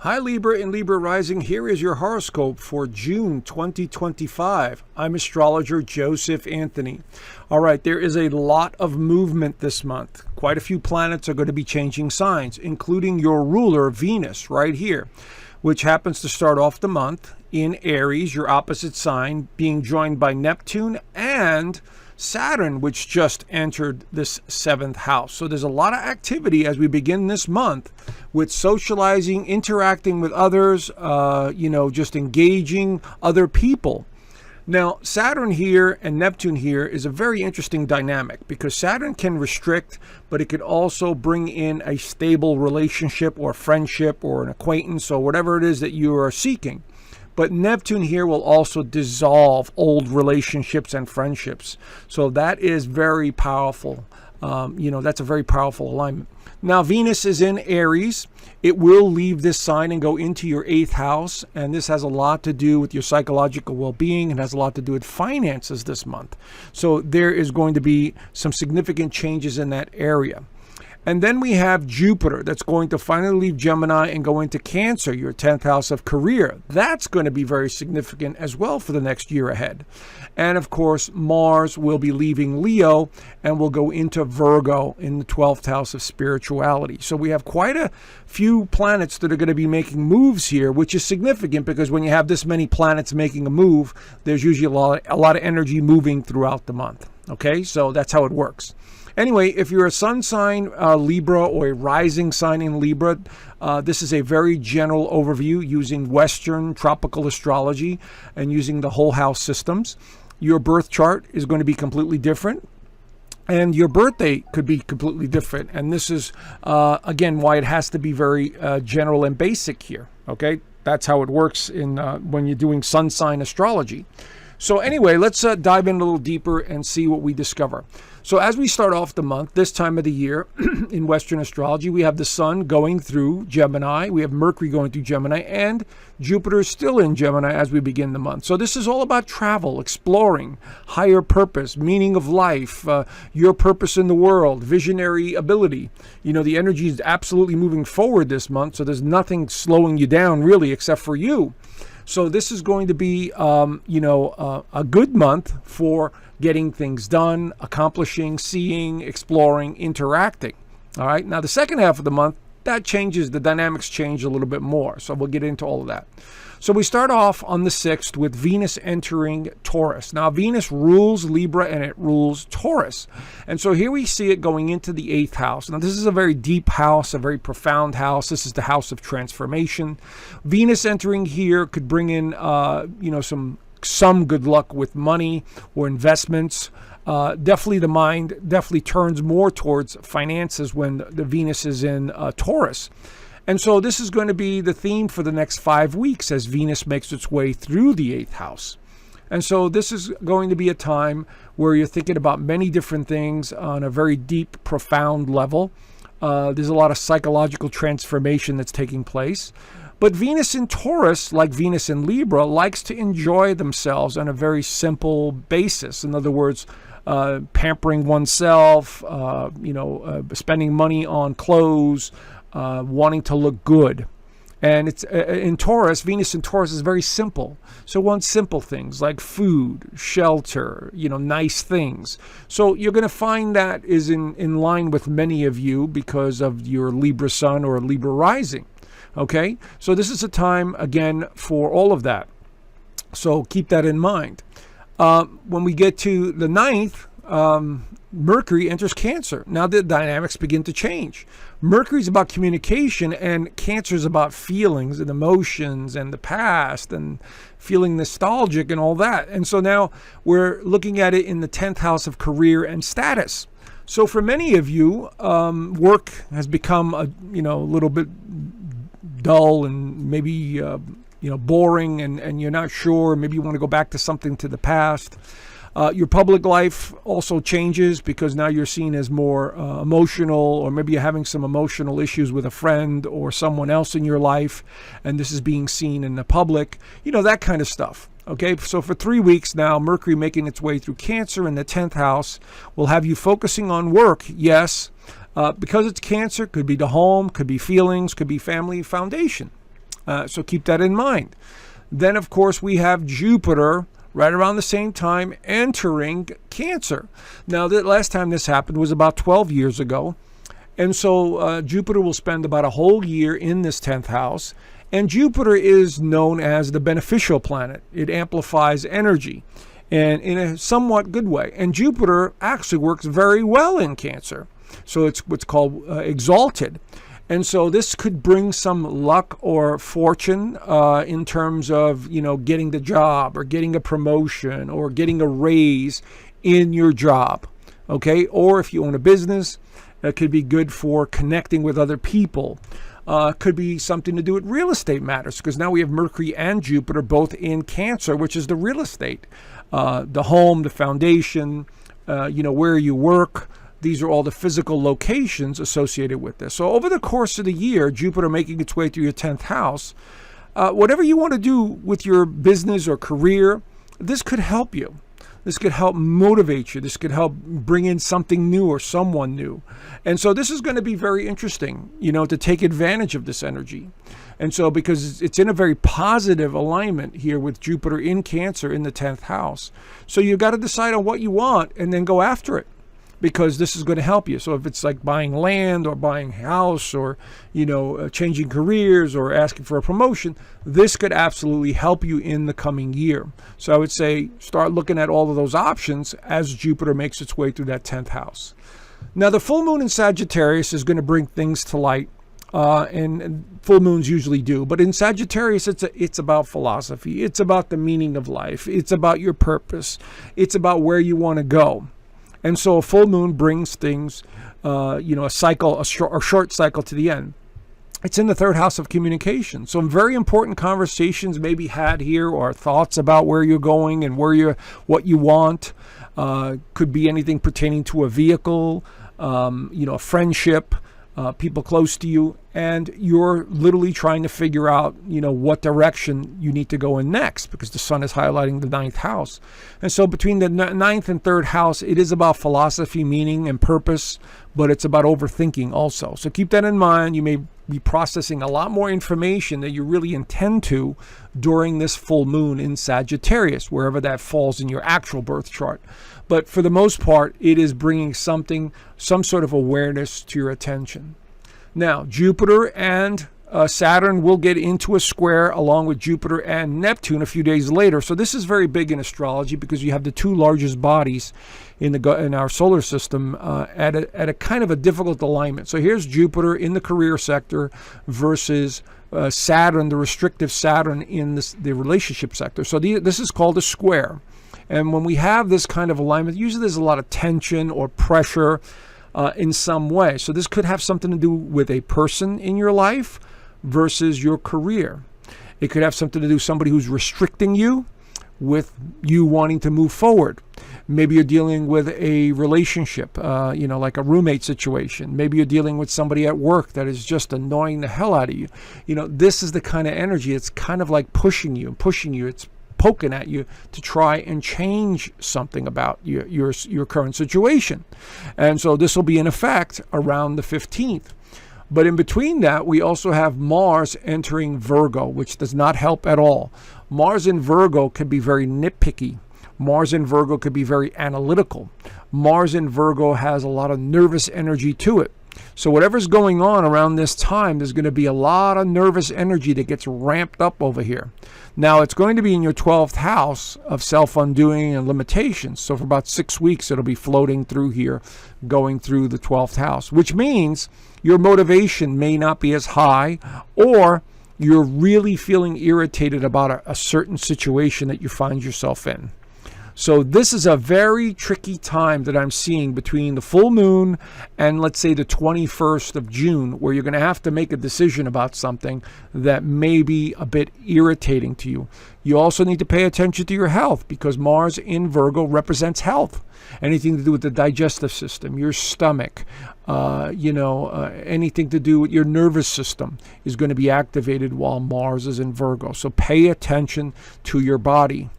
Hi Libra and Libra Rising, here is your horoscope for June 2025. I'm Astrologer Joseph Anthony. All right, there is a lot of movement this month. Quite a few planets are going to be changing signs, including your ruler Venus right here, which happens to start off the month in Aries, your opposite sign, being joined by Neptune and Saturn, which just entered this 7th house. So there's a lot of activity as we begin this month with socializing, interacting with others, just engaging other people. Now, Saturn here and Neptune here is a very interesting dynamic because Saturn can restrict, but it could also bring in a stable relationship or friendship or an acquaintance or whatever it is that you are seeking. But Neptune here will also dissolve old relationships and friendships. So that is very powerful. That's a very powerful alignment. Now, Venus is in Aries. It will leave this sign and go into your 8th house. And this has a lot to do with your psychological well-being. It has a lot to do with finances this month. So there is going to be some significant changes in that area. And then we have Jupiter that's going to finally leave Gemini and go into Cancer, your 10th house of career. That's going to be very significant as well for the next year ahead. And of course, Mars will be leaving Leo and will go into Virgo in the 12th house of spirituality. So we have quite a few planets that are going to be making moves here, which is significant because when you have this many planets making a move, there's usually a lot of energy moving throughout the month. Okay, so that's how it works. Anyway, if you're a sun sign Libra or a rising sign in Libra, this is a very general overview using Western tropical astrology and using the whole house systems. Your birth chart is going to be completely different. And your birthday could be completely different. And this is, again, why it has to be very general and basic here. Okay, that's how it works in when you're doing sun sign astrology. So anyway, let's dive in a little deeper and see what we discover. So as we start off the month, this time of the year in Western astrology, we have the Sun going through Gemini, we have Mercury going through Gemini, and Jupiter is still in Gemini as we begin the month. So this is all about travel, exploring, higher purpose, meaning of life, your purpose in the world, visionary ability. You know, the energy is absolutely moving forward this month, so there's nothing slowing you down really except for you. So this is going to be, a good month for getting things done, accomplishing, seeing, exploring, interacting. All right. Now, the second half of the month, that changes. The dynamics change a little bit more. So we'll get into all of that. So we start off on the 6th with Venus entering Taurus. Now, Venus rules Libra and it rules Taurus. And so here we see it going into the 8th house. Now, this is a very deep house, a very profound house. This is the house of transformation. Venus entering here could bring in, some good luck with money or investments. Definitely the mind definitely turns more towards finances when the Venus is in Taurus. And so this is going to be the theme for the next 5 weeks as Venus makes its way through the 8th house. And so this is going to be a time where you're thinking about many different things on a very deep, profound level. There's a lot of psychological transformation that's taking place. But Venus in Taurus, like Venus in Libra, likes to enjoy themselves on a very simple basis. In other words, pampering oneself, spending money on clothes, wanting to look good. And it's in Taurus, Venus in Taurus is very simple. So wants simple things like food, shelter, nice things. So you're going to find that is in line with many of you because of your Libra sun or Libra rising. Okay, so this is a time, again, for all of that. So keep that in mind. When we get to the 9th, Mercury enters Cancer. Now the dynamics begin to change. Mercury is about communication and Cancer is about feelings and emotions and the past and feeling nostalgic and all that. And so now we're looking at it in the 10th house of career and status. So for many of you, work has become a little bit dull and maybe boring and you're not sure. Maybe you want to go back to something to the past. Your public life also changes because now you're seen as more emotional, or maybe you're having some emotional issues with a friend or someone else in your life, and this is being seen in the public, that kind of stuff. Okay, so for 3 weeks now, Mercury making its way through Cancer in the 10th house will have you focusing on work, yes, because it's Cancer, could be the home, could be feelings, could be family foundation. So keep that in mind. Then, of course, we have Jupiter right around the same time entering Cancer. Now, the last time this happened was about 12 years ago. And so Jupiter will spend about a whole year in this 10th house. And Jupiter is known as the beneficial planet. It amplifies energy, and in a somewhat good way. And Jupiter actually works very well in Cancer. So it's what's called exalted. And so this could bring some luck or fortune in terms of, getting the job or getting a promotion or getting a raise in your job. Okay. Or if you own a business, it could be good for connecting with other people. Could be something to do with real estate matters, because now we have Mercury and Jupiter both in Cancer, which is the real estate, the home, the foundation, where you work. These are all the physical locations associated with this. So over the course of the year, Jupiter making its way through your 10th house, whatever you want to do with your business or career, this could help you. This could help motivate you. This could help bring in something new or someone new. And so this is going to be very interesting, to take advantage of this energy. And so because it's in a very positive alignment here with Jupiter in Cancer in the 10th house. So you've got to decide on what you want and then go after it, because this is going to help you. So if it's like buying land or buying a house or, changing careers or asking for a promotion, this could absolutely help you in the coming year. So I would say start looking at all of those options as Jupiter makes its way through that 10th house. Now, the full moon in Sagittarius is going to bring things to light. And full moons usually do. But in Sagittarius, it's about philosophy. It's about the meaning of life. It's about your purpose. It's about where you want to go. And so a full moon brings things, a cycle, a short cycle to the end. It's in the 3rd house of communication. So very important conversations may be had here, or thoughts about where you're going and what you want. Could be anything pertaining to a vehicle, a friendship, people close to you, and you're literally trying to figure out, what direction you need to go in next, because the sun is highlighting the 9th house. And so between the 9th and 3rd house, it is about philosophy, meaning, and purpose, but it's about overthinking also. So keep that in mind. You may be processing a lot more information that you really intend to during this full moon in Sagittarius, wherever that falls in your actual birth chart. But for the most part, it is bringing some sort of awareness to your attention. Now, Jupiter and Saturn will get into a square along with Jupiter and Neptune a few days later. So this is very big in astrology, because you have the two largest bodies in our solar system at a kind of a difficult alignment. So here's Jupiter in the career sector versus Saturn, the restrictive Saturn in the relationship sector. So this is called a square. And when we have this kind of alignment, usually there's a lot of tension or pressure in some way. So this could have something to do with a person in your life versus your career. It could have something to do with somebody who's restricting you with you wanting to move forward. Maybe you're dealing with a relationship, like a roommate situation. Maybe you're dealing with somebody at work that is just annoying the hell out of you. This is the kind of energy. It's kind of like pushing you. It's poking at you to try and change something about your current situation. And so this will be in effect around the 15th. But in between that, we also have Mars entering Virgo, which does not help at all. Mars in Virgo could be very nitpicky. Mars in Virgo could be very analytical. Mars in Virgo has a lot of nervous energy to it. So whatever's going on around this time, there's going to be a lot of nervous energy that gets ramped up over here. Now, it's going to be in your 12th house of self-undoing and limitations. So for about 6 weeks, it'll be floating through here, going through the 12th house, which means your motivation may not be as high, or you're really feeling irritated about a certain situation that you find yourself in. So this is a very tricky time that I'm seeing between the full moon and, let's say, the 21st of June, where you're going to have to make a decision about something that may be a bit irritating to you. You also need to pay attention to your health, because Mars in Virgo represents health. Anything to do with the digestive system, your stomach, anything to do with your nervous system is going to be activated while Mars is in Virgo. So pay attention to your body.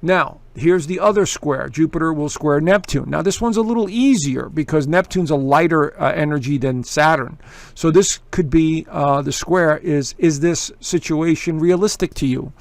Now, here's the other square. Jupiter will square Neptune. Now, this one's a little easier because Neptune's a lighter energy than Saturn. So this could be the square is this situation realistic to you?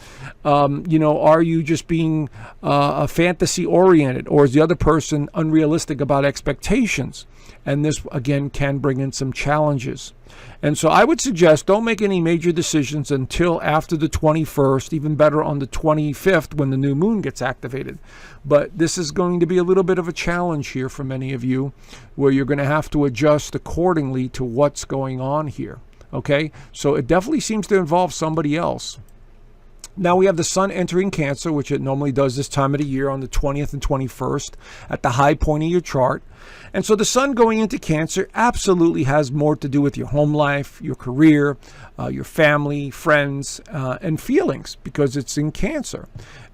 Are you just being fantasy oriented, or is the other person unrealistic about expectations? And this, again, can bring in some challenges. And so I would suggest don't make any major decisions until after the 21st, even better on the 25th when the new moon gets activated. But this is going to be a little bit of a challenge here for many of you, where you're going to have to adjust accordingly to what's going on here. Okay? So it definitely seems to involve somebody else. Now we have the sun entering Cancer, which it normally does this time of the year on the 20th and 21st at the high point of your chart. And so the sun going into Cancer absolutely has more to do with your home life, your career, your family, friends, and feelings, because it's in Cancer.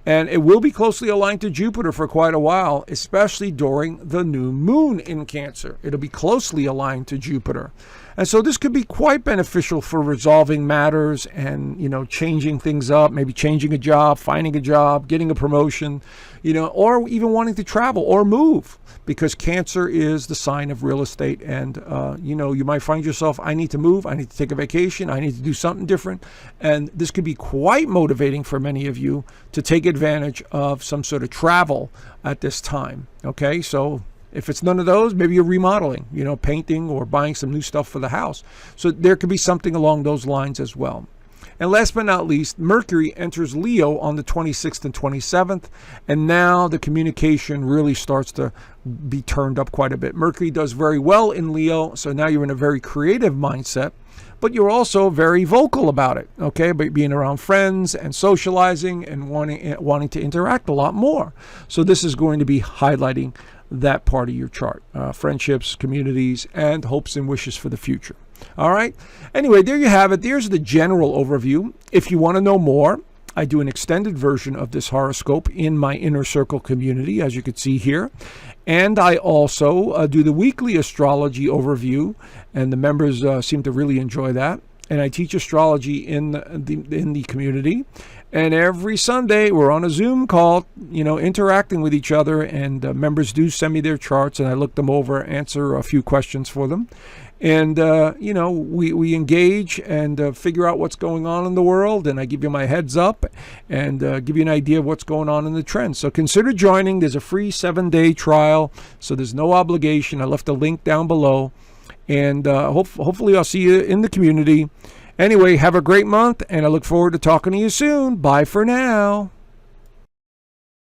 And it will be closely aligned to Jupiter for quite a while, especially during the new moon in Cancer. It'll be closely aligned to Jupiter. And so this could be quite beneficial for resolving matters and, changing things up, maybe changing a job, finding a job, getting a promotion, or even wanting to travel or move, because Cancer is the sign of real estate. And, you might find yourself, I need to move, I need to take a vacation, I need to do something different. And this could be quite motivating for many of you to take advantage of some sort of travel at this time. Okay, so if it's none of those, maybe you're remodeling, painting or buying some new stuff for the house. So there could be something along those lines as well. And last but not least, Mercury enters Leo on the 26th and 27th. And now the communication really starts to be turned up quite a bit. Mercury does very well in Leo. So now you're in a very creative mindset, but you're also very vocal about it. Okay, but being around friends and socializing and wanting to interact a lot more. So this is going to be highlighting that part of your chart, friendships, communities, and hopes and wishes for the future. All right. Anyway, there you have it. There's the general overview. If you want to know more, I do an extended version of this horoscope in my Inner Circle community, as you can see here. And I also do the weekly astrology overview, and the members seem to really enjoy that. And I teach astrology in the community. And every Sunday, we're on a Zoom call, interacting with each other. And members do send me their charts, and I look them over, answer a few questions for them. And, we engage and figure out what's going on in the world. And I give you my heads up and give you an idea of what's going on in the trends. So consider joining. There's a free 7-day trial, so there's no obligation. I left a link down below. And hopefully I'll see you in the community. Anyway, have a great month, and I look forward to talking to you soon. Bye for now.